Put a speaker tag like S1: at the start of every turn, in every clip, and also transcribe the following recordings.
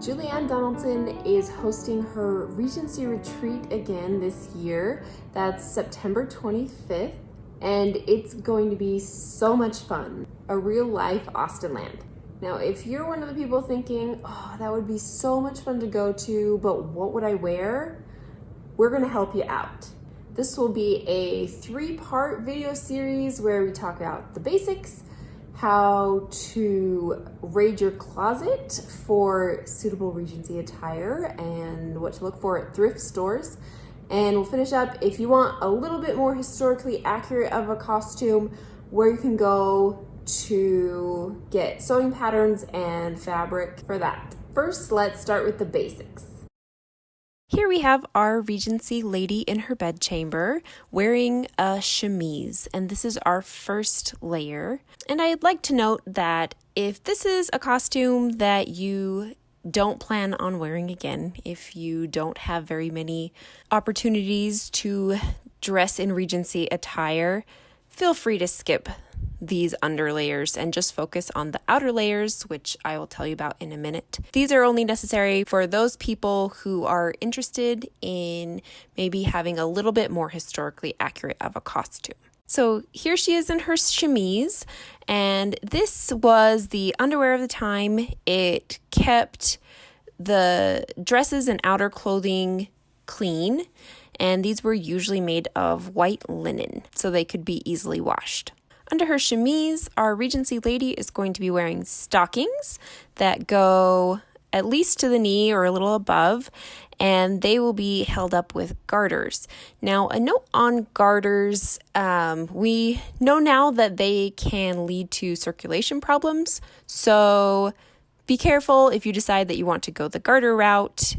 S1: Julianne Donaldson is hosting her Regency retreat again this year. That's September 25th, and it's going to be so much fun. A real-life Austenland. Now, if you're one of the people thinking, oh, that would be so much fun to go to, but what would I wear? We're gonna help you out. This will be a 3-part video series where we talk about the basics, how to raid your closet for suitable Regency attire, and what to look for at thrift stores. And we'll finish up, if you want a little bit more historically accurate of a costume, where you can go to get sewing patterns and fabric for that. First, let's start with the basics.
S2: Here we have our Regency lady in her bedchamber wearing a chemise, and this is our first layer. And I'd like to note that if this is a costume that you don't plan on wearing again, if you don't have very many opportunities to dress in Regency attire, feel free to skip these under layers and just focus on the outer layers, which I will tell you about in a minute. These are only necessary for those people who are interested in maybe having a little bit more historically accurate of a costume. So here she is in her chemise, and this was the underwear of the time. It kept the dresses and outer clothing clean, and these were usually made of white linen, so they could be easily washed. Under her chemise, our Regency lady is going to be wearing stockings that go at least to the knee or a little above, and they will be held up with garters. Now, a note on garters, we know now that they can lead to circulation problems, so be careful if you decide that you want to go the garter route.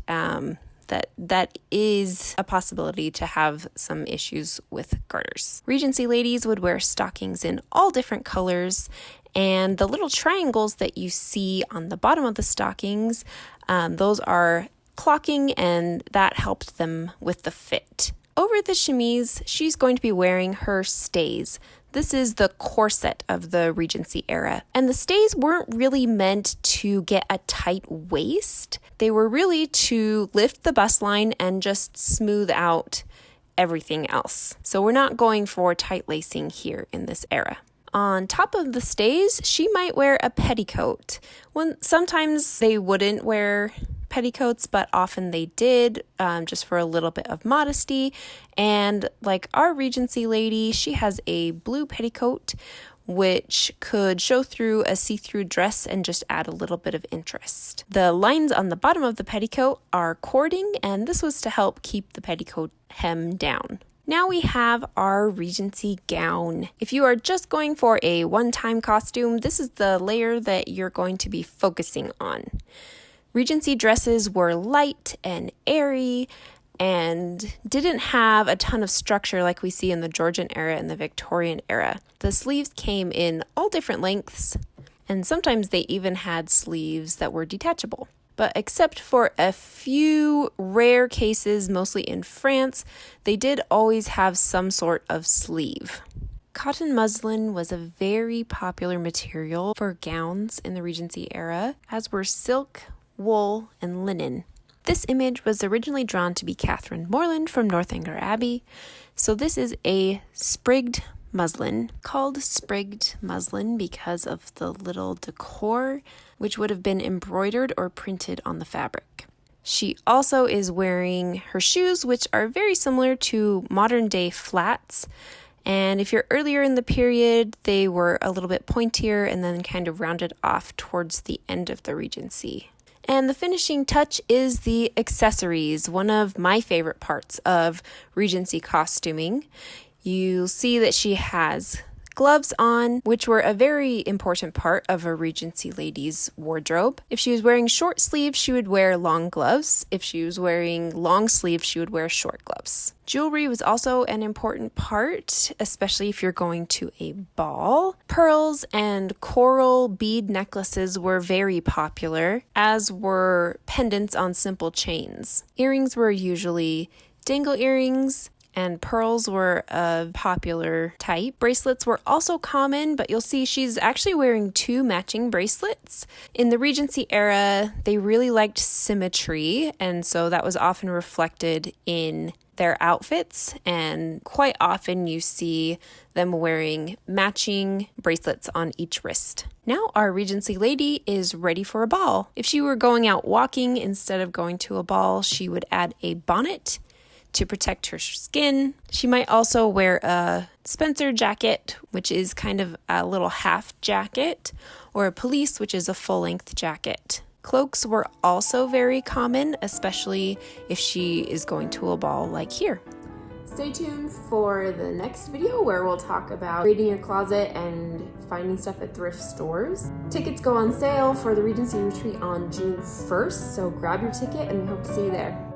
S2: That is a possibility to have some issues with garters. Regency ladies would wear stockings in all different colors, and the little triangles that you see on the bottom of the stockings, those are clocking, and that helped them with the fit. Over the chemise, she's going to be wearing her stays. This is the corset of the Regency era. And the stays weren't really meant to get a tight waist. They were really to lift the bust line and just smooth out everything else. So we're not going for tight lacing here in this era. On top of the stays, she might wear a petticoat. Sometimes they wouldn't wear petticoats, but often they did, just for a little bit of modesty. And like our Regency lady, she has a blue petticoat which could show through a see-through dress and just add a little bit of interest. The lines on the bottom of the petticoat are cording, and this was to help keep the petticoat hem down. Now we have our Regency gown. If you are just going for a one-time costume, this is the layer that you're going to be focusing on. Regency dresses were light and airy and didn't have a ton of structure like we see in the Georgian era and the Victorian era. The sleeves came in all different lengths, and sometimes they even had sleeves that were detachable. But except for a few rare cases, mostly in France, they did always have some sort of sleeve. Cotton muslin was a very popular material for gowns in the Regency era, as were silk, wool, and linen. This image was originally drawn to be Catherine Morland from Northanger Abbey, so this is a sprigged muslin, called sprigged muslin because of the little decor, which would have been embroidered or printed on the fabric. She also is wearing her shoes, which are very similar to modern-day flats, and if you're earlier in the period, they were a little bit pointier and then kind of rounded off towards the end of the Regency. And the finishing touch is the accessories, one of my favorite parts of Regency costuming. You'll see that she has gloves on, which were a very important part of a Regency lady's wardrobe. If she was wearing short sleeves, she would wear long gloves. If she was wearing long sleeves, she would wear short gloves. Jewelry was also an important part, especially if you're going to a ball. Pearls and coral bead necklaces were very popular, as were pendants on simple chains. Earrings were usually dangle earrings, and pearls were a popular type. Bracelets were also common, but you'll see she's actually wearing 2 matching bracelets. In the Regency era, they really liked symmetry, and so that was often reflected in their outfits, and quite often you see them wearing matching bracelets on each wrist. Now our Regency lady is ready for a ball. If she were going out walking instead of going to a ball, she would add a bonnet to protect her skin. She might also wear a Spencer jacket, which is kind of a little half jacket, or a pelisse, which is a full-length jacket. Cloaks were also very common, especially if she is going to a ball like here.
S1: Stay tuned for the next video where we'll talk about raiding your closet and finding stuff at thrift stores. Tickets go on sale for the Regency Retreat on June 1st, so grab your ticket and we hope to see you there.